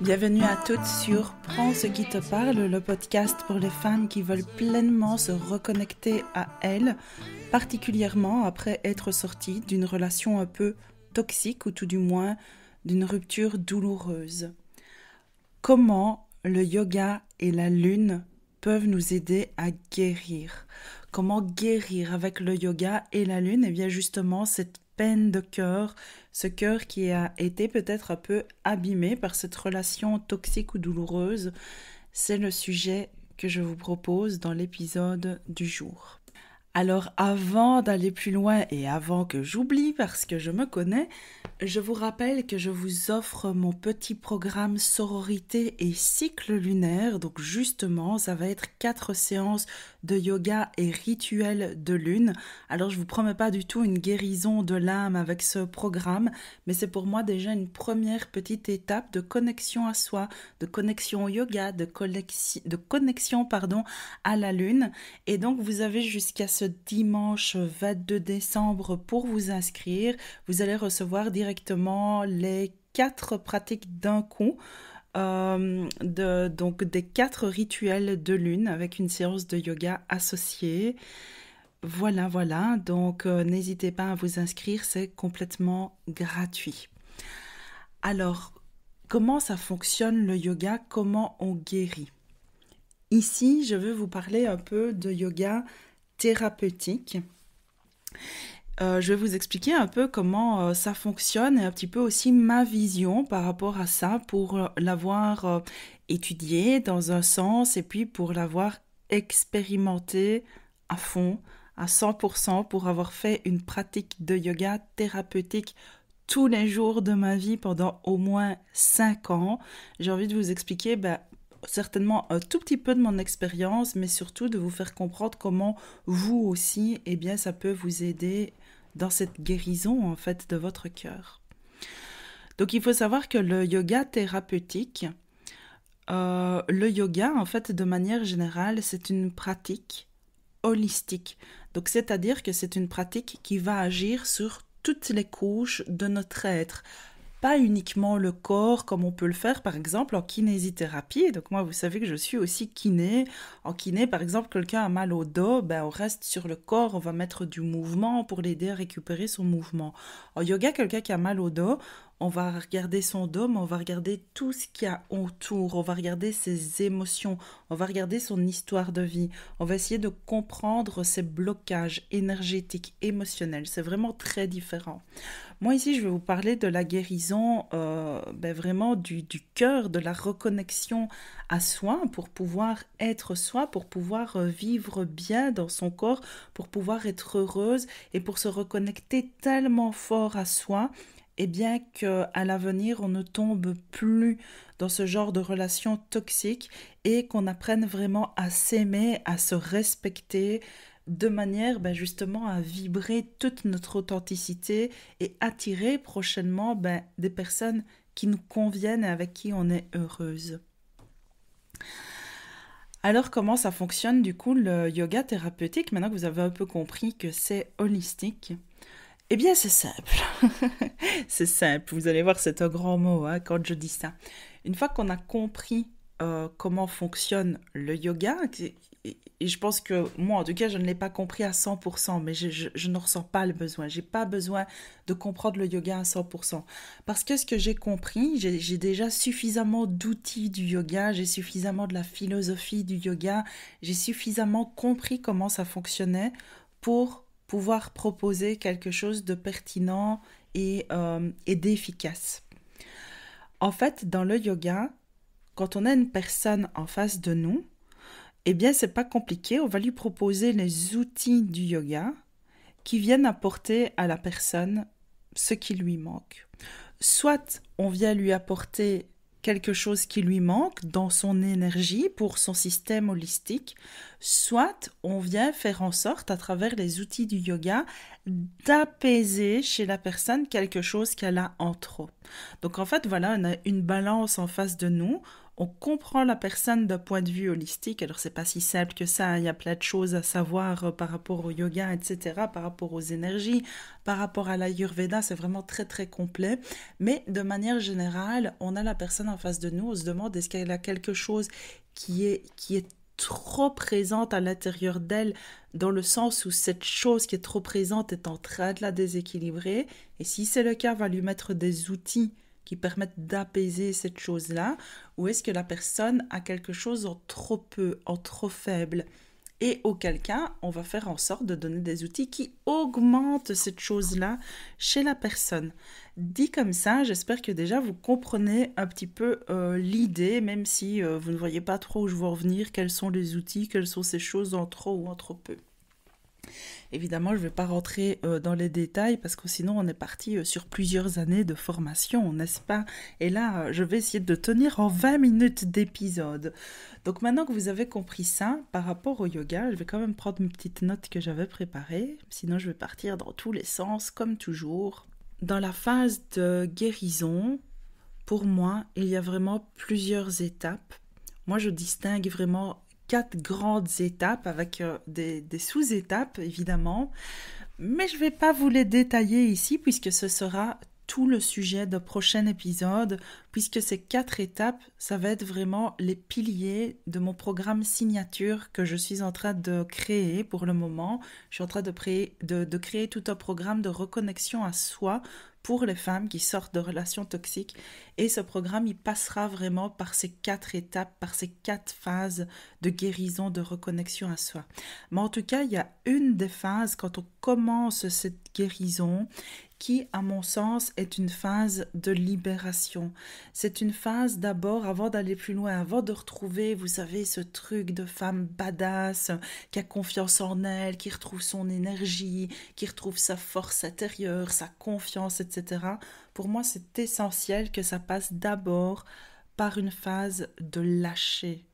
Bienvenue à toutes sur Prends ce qui te parle, le podcast pour les femmes qui veulent pleinement se reconnecter à elles, particulièrement après être sorties d'une relation un peu toxique ou tout du moins d'une rupture douloureuse. Comment le yoga et la lune peuvent nous aider à guérir? Comment guérir avec le yoga et la lune? Eh bien justement cette peine de cœur, ce cœur qui a été peut-être un peu abîmé par cette relation toxique ou douloureuse, c'est le sujet que je vous propose dans l'épisode du jour. Alors avant d'aller plus loin et avant que j'oublie parce que je me connais, je vous rappelle que je vous offre mon petit programme sororité et cycle lunaire. Donc justement, ça va être 4 séances de yoga et rituels de lune. Alors je vous promets pas du tout une guérison de l'âme avec ce programme, mais c'est pour moi déjà une première petite étape de connexion à soi, de connexion au yoga, de connexion à la lune. Et donc vous avez jusqu'à ce dimanche 22 décembre pour vous inscrire. Vous allez recevoir directement les 4 pratiques d'un coup. Donc des 4 rituels de lune avec une séance de yoga associée. Voilà. Donc n'hésitez pas à vous inscrire, c'est complètement gratuit. Alors, comment ça fonctionne le yoga? Comment on guérit? Ici, je veux vous parler un peu de yoga thérapeutique. Je vais vous expliquer un peu comment ça fonctionne et un petit peu aussi ma vision par rapport à ça pour l'avoir étudié dans un sens et puis pour l'avoir expérimenté à fond, à 100%, pour avoir fait une pratique de yoga thérapeutique tous les jours de ma vie pendant au moins 5 ans. J'ai envie de vous expliquer certainement un tout petit peu de mon expérience, mais surtout de vous faire comprendre comment vous aussi, eh bien, ça peut vous aider dans cette guérison, en fait, de votre cœur. Donc, il faut savoir que le yoga thérapeutique, le yoga, en fait, de manière générale, c'est une pratique holistique. Donc, c'est-à-dire que c'est une pratique qui va agir sur toutes les couches de notre être. Pas uniquement le corps comme on peut le faire par exemple en kinésithérapie. Donc moi vous savez que je suis aussi kiné. En kiné par exemple quelqu'un a mal au dos, on reste sur le corps, on va mettre du mouvement pour l'aider à récupérer son mouvement. En yoga quelqu'un qui a mal au dos, on va regarder son dos, mais on va regarder tout ce qu'il y a autour, on va regarder ses émotions, on va regarder son histoire de vie, on va essayer de comprendre ses blocages énergétiques, émotionnels. C'est vraiment très différent. Moi ici, je vais vous parler de la guérison vraiment du cœur, de la reconnexion à soi pour pouvoir être soi, pour pouvoir vivre bien dans son corps, pour pouvoir être heureuse et pour se reconnecter tellement fort à soi, et bien qu'à l'avenir, on ne tombe plus dans ce genre de relations toxiques et qu'on apprenne vraiment à s'aimer, à se respecter, de manière justement à vibrer toute notre authenticité et attirer prochainement des personnes qui nous conviennent et avec qui on est heureuse. Alors comment ça fonctionne du coup le yoga thérapeutique, maintenant que vous avez un peu compris que c'est holistique? Eh bien c'est simple, c'est simple, vous allez voir c'est un grand mot quand je dis ça. Une fois qu'on a compris comment fonctionne le yoga, et je pense que moi en tout cas je ne l'ai pas compris à 100%, mais je ne ressens pas le besoin, j'ai pas besoin de comprendre le yoga à 100%. Parce que ce que j'ai compris, j'ai déjà suffisamment d'outils du yoga, j'ai suffisamment de la philosophie du yoga, j'ai suffisamment compris comment ça fonctionnait pour pouvoir proposer quelque chose de pertinent et d'efficace. En fait, dans le yoga, quand on a une personne en face de nous, eh bien, c'est pas compliqué, on va lui proposer les outils du yoga qui viennent apporter à la personne ce qui lui manque. Soit on vient lui apporter quelque chose qui lui manque dans son énergie pour son système holistique, soit on vient faire en sorte, à travers les outils du yoga, d'apaiser chez la personne quelque chose qu'elle a en trop. Donc en fait, voilà, on a une balance en face de nous. on comprend la personne d'un point de vue holistique. Alors, c'est pas si simple que ça, il y a plein de choses à savoir par rapport au yoga, etc., par rapport aux énergies, par rapport à l'Ayurveda, c'est vraiment très très complet. Mais de manière générale, on a la personne en face de nous, on se demande est-ce qu'elle a quelque chose qui est trop présente à l'intérieur d'elle, dans le sens où cette chose qui est trop présente est en train de la déséquilibrer. Et si c'est le cas, on va lui mettre des outils qui permettent d'apaiser cette chose-là, ou est-ce que la personne a quelque chose en trop peu, en trop faible? Et auquel cas, on va faire en sorte de donner des outils qui augmentent cette chose-là chez la personne. Dit comme ça, j'espère que déjà vous comprenez un petit peu l'idée, même si vous ne voyez pas trop où je veux en venir, quels sont les outils, quelles sont ces choses en trop ou en trop peu. Évidemment, je ne vais pas rentrer dans les détails parce que sinon on est parti sur plusieurs années de formation, n'est-ce pas? Et là, je vais essayer de tenir en 20 minutes d'épisode. Donc maintenant que vous avez compris ça, par rapport au yoga, je vais quand même prendre une petite note que j'avais préparée, sinon je vais partir dans tous les sens, comme toujours. Dans la phase de guérison, pour moi, il y a vraiment plusieurs étapes. Moi, je distingue vraiment 4 grandes étapes avec des sous-étapes, évidemment. Mais je ne vais pas vous les détailler ici puisque ce sera tout le sujet de prochain épisode, puisque ces 4 étapes, ça va être vraiment les piliers de mon programme signature que je suis en train de créer pour le moment. Je suis en train de créer tout un programme de reconnexion à soi pour les femmes qui sortent de relations toxiques. Et ce programme, il passera vraiment par ces 4 étapes, par ces 4 phases de guérison, de reconnexion à soi. Mais en tout cas, il y a une des phases, quand on commence cette guérison, qui, à mon sens, est une phase de libération. C'est une phase d'abord, avant d'aller plus loin, avant de retrouver, vous savez, ce truc de femme badass, qui a confiance en elle, qui retrouve son énergie, qui retrouve sa force intérieure, sa confiance, etc. Pour moi, c'est essentiel que ça passe d'abord par une phase de lâcher,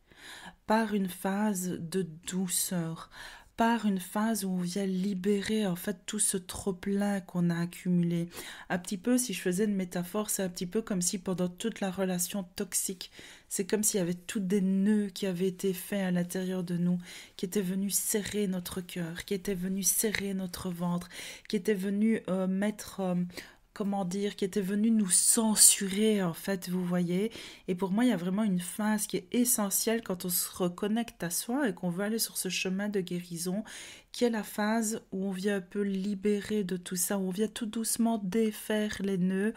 par une phase de douceur, par une phase où on vient libérer en fait tout ce trop-plein qu'on a accumulé. Un petit peu, si je faisais une métaphore, c'est un petit peu comme si pendant toute la relation toxique, c'est comme s'il y avait tous des nœuds qui avaient été faits à l'intérieur de nous, qui étaient venus serrer notre cœur, qui étaient venus serrer notre ventre, qui étaient venus qui était venu nous censurer, en fait, vous voyez. Et pour moi, il y a vraiment une phase qui est essentielle quand on se reconnecte à soi et qu'on veut aller sur ce chemin de guérison, qui est la phase où on vient un peu libérer de tout ça, où on vient tout doucement défaire les nœuds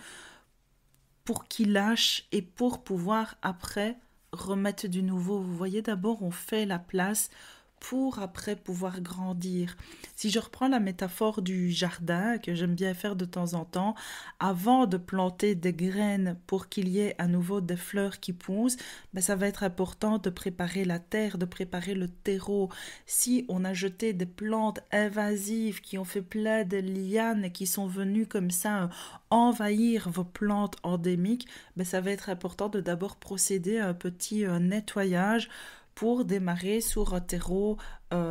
pour qu'ils lâchent et pour pouvoir, après, remettre du nouveau. Vous voyez, d'abord, on fait la place pour après pouvoir grandir. Si je reprends la métaphore du jardin que j'aime bien faire de temps en temps, avant de planter des graines pour qu'il y ait à nouveau des fleurs qui poussent, ça va être important de préparer la terre, de préparer le terreau. Si on a jeté des plantes invasives qui ont fait plein de lianes et qui sont venues comme ça envahir vos plantes endémiques, ça va être important de d'abord procéder à un petit nettoyage pour démarrer sur un terreau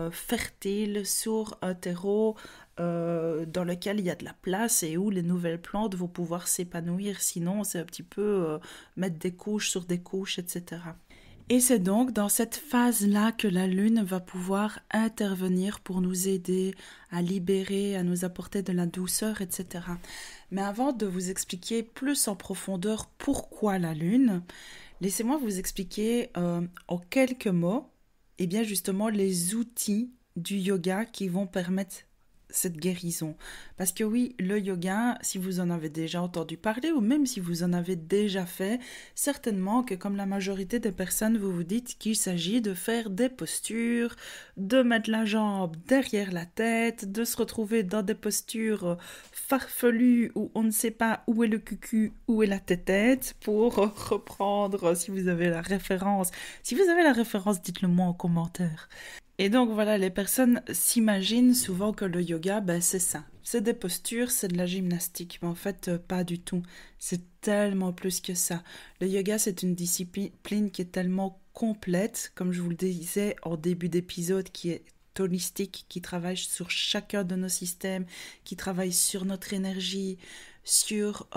fertile, sur un terreau dans lequel il y a de la place et où les nouvelles plantes vont pouvoir s'épanouir. Sinon, c'est un petit peu mettre des couches sur des couches, etc. Et c'est donc dans cette phase-là que la lune va pouvoir intervenir pour nous aider à libérer, à nous apporter de la douceur, etc. Mais avant de vous expliquer plus en profondeur pourquoi la lune, laissez-moi vous expliquer en quelques mots, justement les outils du yoga qui vont permettre cette guérison. Parce que oui, le yoga, si vous en avez déjà entendu parler ou même si vous en avez déjà fait, certainement que comme la majorité des personnes, vous vous dites qu'il s'agit de faire des postures, de mettre la jambe derrière la tête, de se retrouver dans des postures farfelues où on ne sait pas où est le cucu, où est la tête pour reprendre si vous avez la référence. Si vous avez la référence, dites-le moi en commentaire. Et donc voilà, les personnes s'imaginent souvent que le yoga, c'est ça. C'est des postures, c'est de la gymnastique. Mais en fait, pas du tout. C'est tellement plus que ça. Le yoga, c'est une discipline qui est tellement complète, comme je vous le disais en début d'épisode, qui est holistique, qui travaille sur chacun de nos systèmes, qui travaille sur notre énergie, sur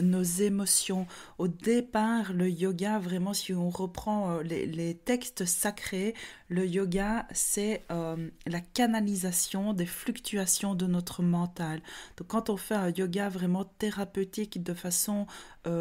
nos émotions. Au départ, le yoga, vraiment, si on reprend les textes sacrés, le yoga, c'est la canalisation des fluctuations de notre mental. Donc, quand on fait un yoga vraiment thérapeutique de façon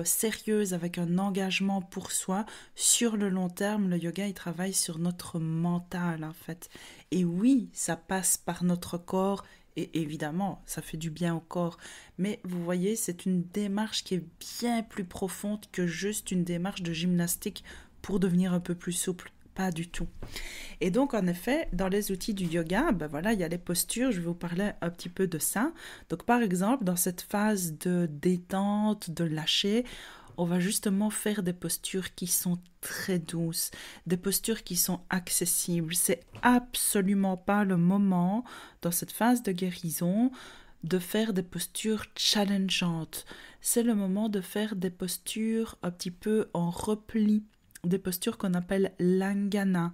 sérieuse, avec un engagement pour soi, sur le long terme, le yoga, il travaille sur notre mental, en fait. Et oui, ça passe par notre corps. Et évidemment, ça fait du bien au corps. Mais vous voyez, c'est une démarche qui est bien plus profonde que juste une démarche de gymnastique pour devenir un peu plus souple. Pas du tout. Et donc, en effet, dans les outils du yoga, ben voilà, il y a les postures. Je vais vous parler un petit peu de ça. Donc, par exemple, dans cette phase de détente, de lâcher, on va justement faire des postures qui sont très douces, des postures qui sont accessibles. C'est absolument pas le moment, dans cette phase de guérison, de faire des postures challengeantes. C'est le moment de faire des postures un petit peu en repli, des postures qu'on appelle Lingana.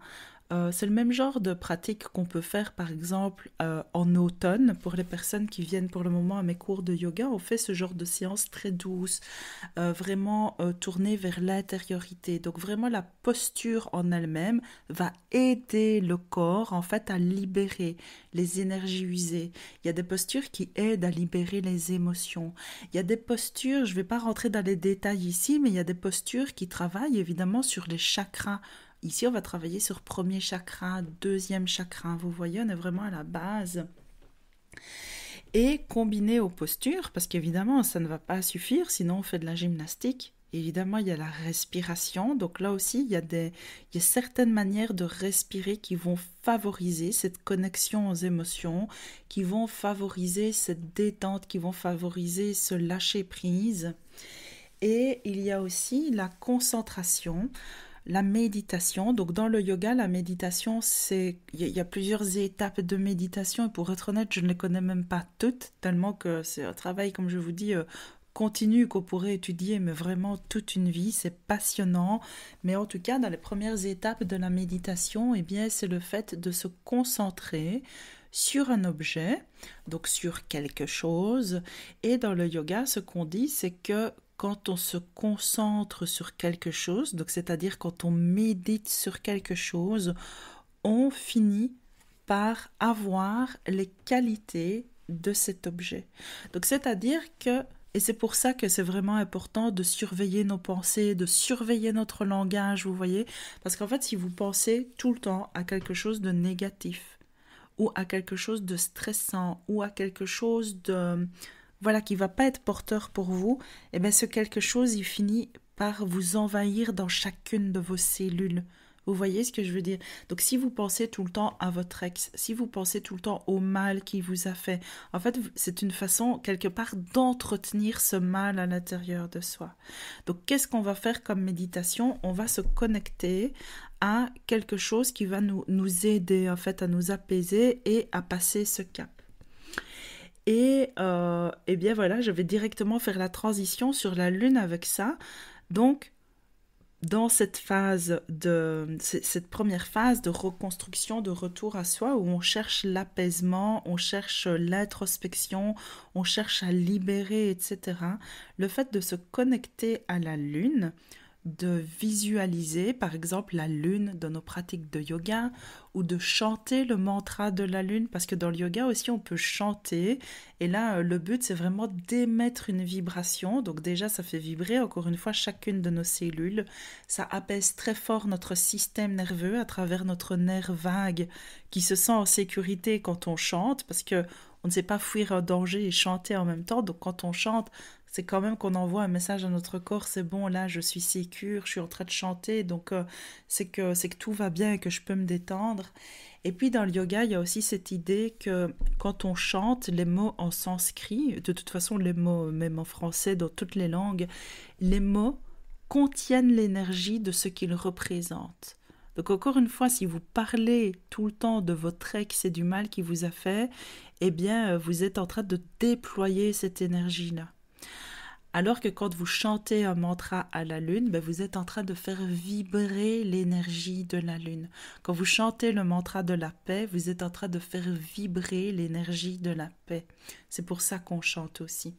C'est le même genre de pratique qu'on peut faire par exemple en automne pour les personnes qui viennent pour le moment à mes cours de yoga. On fait ce genre de séance très douce, vraiment tournée vers l'intériorité. Donc vraiment la posture en elle-même va aider le corps en fait à libérer les énergies usées. Il y a des postures qui aident à libérer les émotions. Il y a des postures, je ne vais pas rentrer dans les détails ici, mais il y a des postures qui travaillent évidemment sur les chakras. Ici, on va travailler sur premier chakra, deuxième chakra. Vous voyez, on est vraiment à la base. Et combiné aux postures, parce qu'évidemment, ça ne va pas suffire, sinon on fait de la gymnastique. Évidemment, il y a la respiration. Donc là aussi, il y a certaines manières de respirer qui vont favoriser cette connexion aux émotions, qui vont favoriser cette détente, qui vont favoriser ce lâcher-prise. Et il y a aussi la concentration. La méditation, donc dans le yoga, la méditation, il y a plusieurs étapes de méditation et pour être honnête, je ne les connais même pas toutes, tellement que c'est un travail, comme je vous dis, continu qu'on pourrait étudier, mais vraiment toute une vie, c'est passionnant. Mais en tout cas, dans les premières étapes de la méditation, eh bien, c'est le fait de se concentrer sur un objet, donc sur quelque chose. Et dans le yoga, ce qu'on dit, c'est que quand on se concentre sur quelque chose, donc c'est-à-dire quand on médite sur quelque chose, on finit par avoir les qualités de cet objet. Donc c'est-à-dire que, et c'est pour ça que c'est vraiment important de surveiller nos pensées, de surveiller notre langage, vous voyez, parce qu'en fait si vous pensez tout le temps à quelque chose de négatif, ou à quelque chose de stressant, ou à quelque chose de voilà, qui va pas être porteur pour vous, et bien ce quelque chose, il finit par vous envahir dans chacune de vos cellules. Vous voyez ce que je veux dire? Donc si vous pensez tout le temps à votre ex, si vous pensez tout le temps au mal qu'il vous a fait, en fait c'est une façon quelque part d'entretenir ce mal à l'intérieur de soi. Donc qu'est-ce qu'on va faire comme méditation? On va se connecter à quelque chose qui va nous aider en fait à nous apaiser et à passer ce cap. Et bien voilà, je vais directement faire la transition sur la lune avec ça. Donc, dans cette cette première phase de reconstruction, de retour à soi, où on cherche l'apaisement, on cherche l'introspection, on cherche à libérer, etc. Le fait de se connecter à la lune, de visualiser par exemple la lune dans nos pratiques de yoga ou de chanter le mantra de la lune parce que dans le yoga aussi on peut chanter et là le but c'est vraiment d'émettre une vibration, donc déjà ça fait vibrer encore une fois chacune de nos cellules, ça apaise très fort notre système nerveux à travers notre nerf vague qui se sent en sécurité quand on chante parce que on ne sait pas fuir un danger et chanter en même temps, donc quand on chante c'est quand même qu'on envoie un message à notre corps, c'est bon, là je suis sécure, je suis en train de chanter, donc c'est que tout va bien et que je peux me détendre. Et puis dans le yoga, il y a aussi cette idée que quand on chante, les mots en sanskrit, de toute façon les mots même en français, dans toutes les langues, les mots contiennent l'énergie de ce qu'ils représentent. Donc encore une fois, si vous parlez tout le temps de votre ex et du mal qu'il vous a fait, eh bien vous êtes en train de déployer cette énergie-là. Alors que quand vous chantez un mantra à la lune, ben vous êtes en train de faire vibrer l'énergie de la lune. Quand vous chantez le mantra de la paix, vous êtes en train de faire vibrer l'énergie de la paix. C'est pour ça qu'on chante aussi.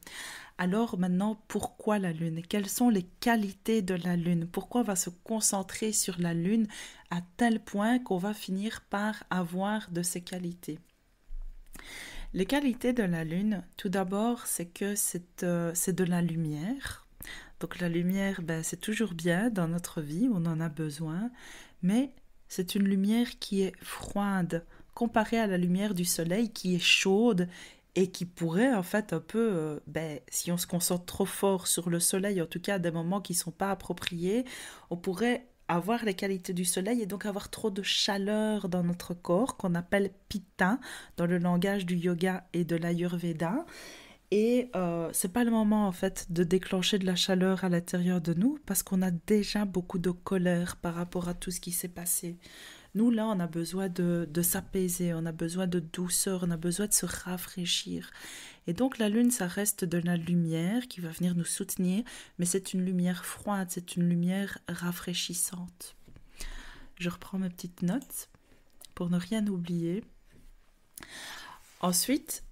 Alors maintenant, pourquoi la lune? Quelles sont les qualités de la lune? Pourquoi on va se concentrer sur la lune à tel point qu'on va finir par avoir de ces qualités? Les qualités de la lune, tout d'abord, c'est que c'est de la lumière. Donc la lumière, ben, c'est toujours bien dans notre vie, on en a besoin, mais c'est une lumière qui est froide, comparée à la lumière du soleil qui est chaude et qui pourrait en fait un peu, ben, si on se concentre trop fort sur le soleil, en tout cas à des moments qui ne sont pas appropriés, on pourrait avoir les qualités du soleil et donc avoir trop de chaleur dans notre corps qu'on appelle pitta dans le langage du yoga et de l'ayurveda. Et c'est pas le moment en fait de déclencher de la chaleur à l'intérieur de nous parce qu'on a déjà beaucoup de colère par rapport à tout ce qui s'est passé. Nous là on a besoin de s'apaiser, on a besoin de douceur, on a besoin de se rafraîchir. Et donc la lune ça reste de la lumière qui va venir nous soutenir, mais c'est une lumière froide, c'est une lumière rafraîchissante. Je reprends mes petites notes pour ne rien oublier. Ensuite,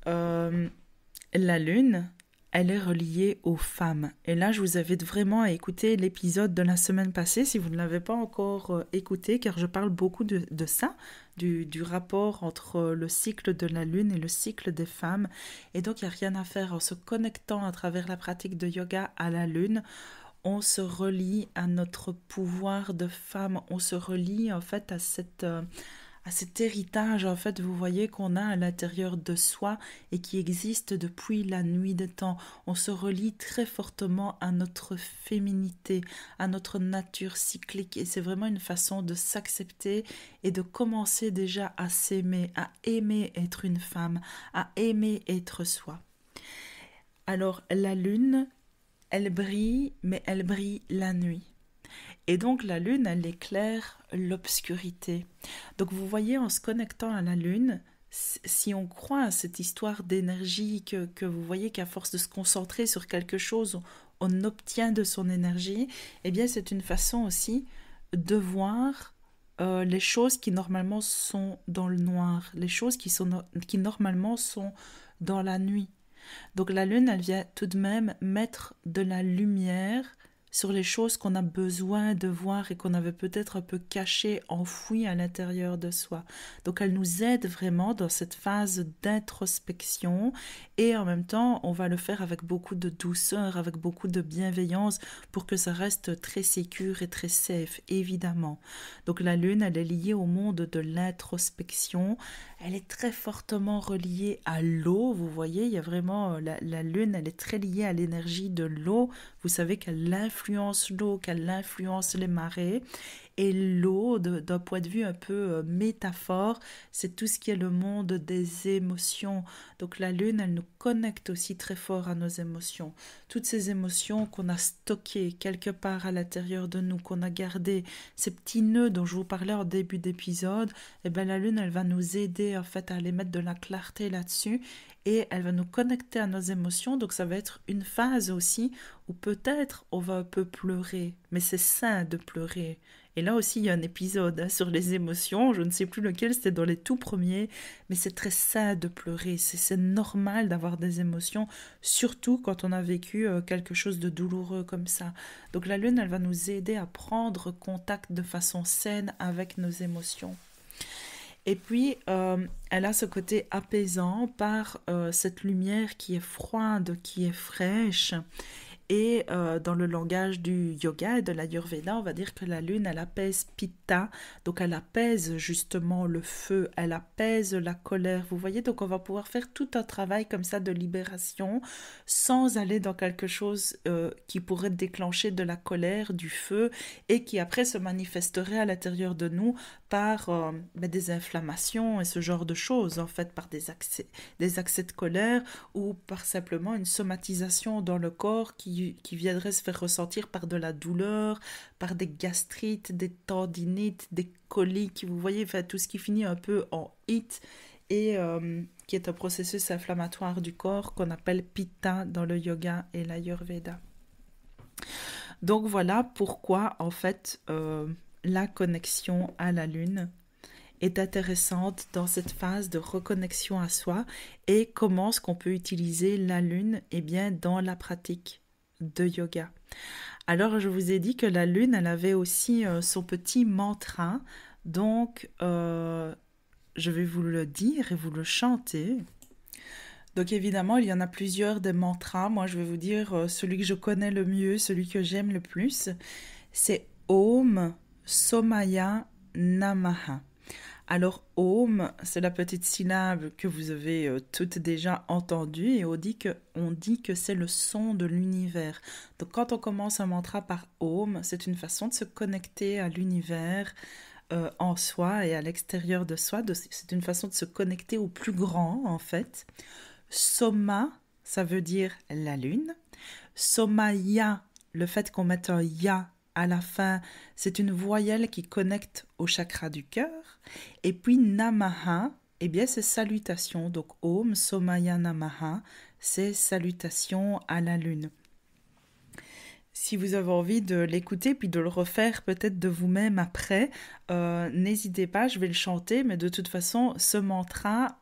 la lune, elle est reliée aux femmes. Et là, je vous invite vraiment à écouter l'épisode de la semaine passée, si vous ne l'avez pas encore écouté, car je parle beaucoup de ça, du rapport entre le cycle de la lune et le cycle des femmes. Et donc, il n'y a rien à faire en se connectant à travers la pratique de yoga à la lune. On se relie à notre pouvoir de femme, on se relie en fait à cet héritage, en fait, vous voyez, qu'on a à l'intérieur de soi et qui existe depuis la nuit des temps. On se relie très fortement à notre féminité, à notre nature cyclique. Et c'est vraiment une façon de s'accepter et de commencer déjà à s'aimer, à aimer être une femme, à aimer être soi. Alors, la lune, elle brille, mais elle brille la nuit. Et donc la lune, elle éclaire l'obscurité. Donc vous voyez, en se connectant à la lune, si on croit à cette histoire d'énergie que vous voyez qu'à force de se concentrer sur quelque chose, on obtient de son énergie, eh bien c'est une façon aussi de voir les choses qui normalement sont dans le noir, les choses qui normalement sont dans la nuit. Donc la lune, elle vient tout de même mettre de la lumière sur les choses qu'on a besoin de voir et qu'on avait peut-être un peu cachées, enfouies à l'intérieur de soi. Donc elle nous aide vraiment dans cette phase d'introspection et en même temps on va le faire avec beaucoup de douceur, avec beaucoup de bienveillance pour que ça reste très sécure et très safe, évidemment. Donc la lune, elle est liée au monde de l'introspection, elle est très fortement reliée à l'eau, vous voyez, il y a vraiment, la lune, elle est très liée à l'énergie de l'eau, vous savez qu'elle influence l'eau, qu'elle influence les marées, et l'eau, d'un point de vue un peu métaphore, c'est tout ce qui est le monde des émotions. Donc la lune, elle nous connecte aussi très fort à nos émotions. Toutes ces émotions qu'on a stockées quelque part à l'intérieur de nous, qu'on a gardées, ces petits nœuds dont je vous parlais en début d'épisode, eh ben la lune, elle va nous aider en fait à aller mettre de la clarté là-dessus et elle va nous connecter à nos émotions. Donc ça va être une phase aussi où peut-être on va un peu pleurer, mais c'est sain de pleurer. Et là aussi, il y a un épisode sur les émotions, je ne sais plus lequel, c'était dans les tout premiers, mais c'est très sain de pleurer, c'est normal d'avoir des émotions, surtout quand on a vécu quelque chose de douloureux comme ça. Donc la lune, elle va nous aider à prendre contact de façon saine avec nos émotions. Et puis, elle a ce côté apaisant par cette lumière qui est froide, qui est fraîche. Et dans le langage du yoga et de l'ayurveda, on va dire que la lune, elle apaise pitta, donc elle apaise justement le feu, elle apaise la colère, vous voyez, donc on va pouvoir faire tout un travail comme ça de libération sans aller dans quelque chose qui pourrait déclencher de la colère, du feu, et qui après se manifesterait à l'intérieur de nous par des inflammations et ce genre de choses, en fait, par des accès de colère ou par simplement une somatisation dans le corps qui viendrait se faire ressentir par de la douleur, par des gastrites, des tendinites, des coliques, vous voyez, enfin, tout ce qui finit un peu en it et qui est un processus inflammatoire du corps qu'on appelle pitta dans le yoga et l'ayurveda. Donc voilà pourquoi en fait la connexion à la lune est intéressante dans cette phase de reconnexion à soi et comment est-ce qu'on peut utiliser la lune dans la pratique de yoga. Alors je vous ai dit que la lune, elle avait aussi son petit mantra, donc je vais vous le dire et vous le chanter. Donc évidemment, il y en a plusieurs des mantras. Moi, je vais vous dire celui que je connais le mieux, celui que j'aime le plus. C'est Om Somaya Namaha. Alors Om, c'est la petite syllabe que vous avez toutes déjà entendue et on dit que c'est le son de l'univers. Donc quand on commence un mantra par Om, c'est une façon de se connecter à l'univers, en soi et à l'extérieur de soi. C'est une façon de se connecter au plus grand, en fait. Soma, ça veut dire la lune. Somaya, le fait qu'on mette un ya à la fin, c'est une voyelle qui connecte au chakra du cœur. Et puis Namaha, c'est salutation. Donc Om Somaya Namaha, c'est salutation à la lune. Si vous avez envie de l'écouter puis de le refaire peut-être de vous-même après, n'hésitez pas, je vais le chanter, mais de toute façon, ce mantra,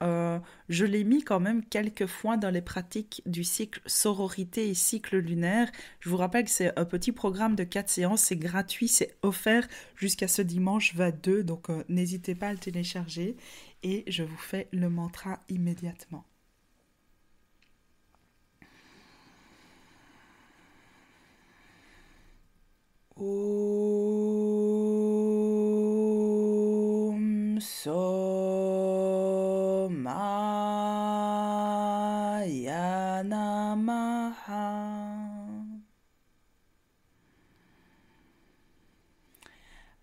je l'ai mis quand même quelques fois dans les pratiques du cycle sororité et cycle lunaire. Je vous rappelle que c'est un petit programme de 4 séances, c'est gratuit, c'est offert jusqu'à ce dimanche 22, donc n'hésitez pas à le télécharger et je vous fais le mantra immédiatement. Om Somaya Namaha.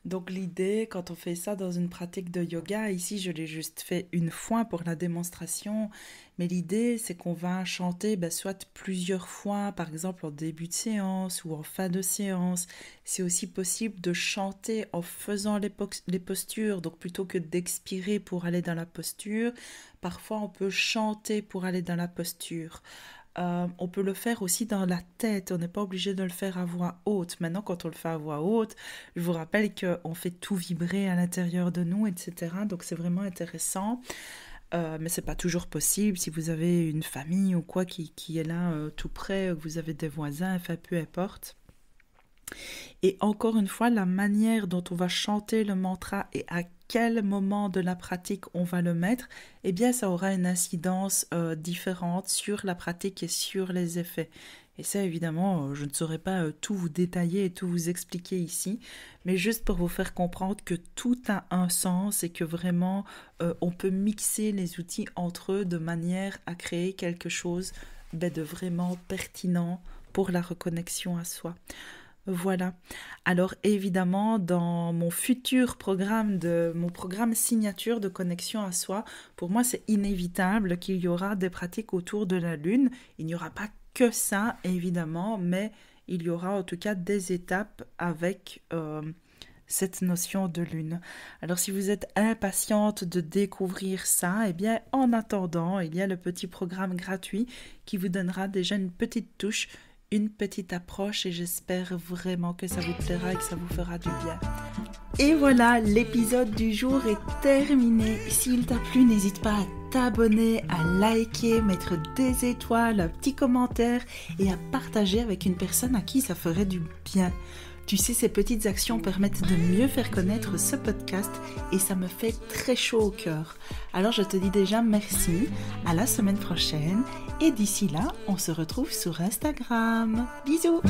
Donc l'idée, quand on fait ça dans une pratique de yoga, ici je l'ai juste fait une fois pour la démonstration, mais l'idée c'est qu'on va chanter soit plusieurs fois, par exemple en début de séance ou en fin de séance. C'est aussi possible de chanter en faisant les postures, donc plutôt que d'expirer pour aller dans la posture, parfois on peut chanter pour aller dans la posture. On peut le faire aussi dans la tête, on n'est pas obligé de le faire à voix haute. Maintenant, quand on le fait à voix haute, je vous rappelle qu'on fait tout vibrer à l'intérieur de nous, etc. Donc c'est vraiment intéressant, mais c'est pas toujours possible. Si vous avez une famille ou quoi qui est là tout près, que vous avez des voisins, enfin peu importe. Et encore une fois, la manière dont on va chanter le mantra et à quel moment de la pratique on va le mettre, ça aura une incidence différente sur la pratique et sur les effets. Et ça, évidemment, je ne saurais pas tout vous détailler et tout vous expliquer ici, mais juste pour vous faire comprendre que tout a un sens et que vraiment, on peut mixer les outils entre eux de manière à créer quelque chose de vraiment pertinent pour la reconnexion à soi. Voilà. Alors évidemment, dans mon futur programme, mon programme signature de connexion à soi, pour moi c'est inévitable qu'il y aura des pratiques autour de la lune. Il n'y aura pas que ça, évidemment, mais il y aura en tout cas des étapes avec cette notion de lune. Alors si vous êtes impatiente de découvrir ça, en attendant, il y a le petit programme gratuit qui vous donnera déjà une petite touche, une petite approche et j'espère vraiment que ça vous plaira et que ça vous fera du bien. Et voilà, l'épisode du jour est terminé. S'il t'a plu, n'hésite pas à t'abonner, à liker, mettre des étoiles, un petit commentaire et à partager avec une personne à qui ça ferait du bien. Tu sais, ces petites actions permettent de mieux faire connaître ce podcast et ça me fait très chaud au cœur. Alors je te dis déjà merci, à la semaine prochaine et d'ici là, on se retrouve sur Instagram. Bisous!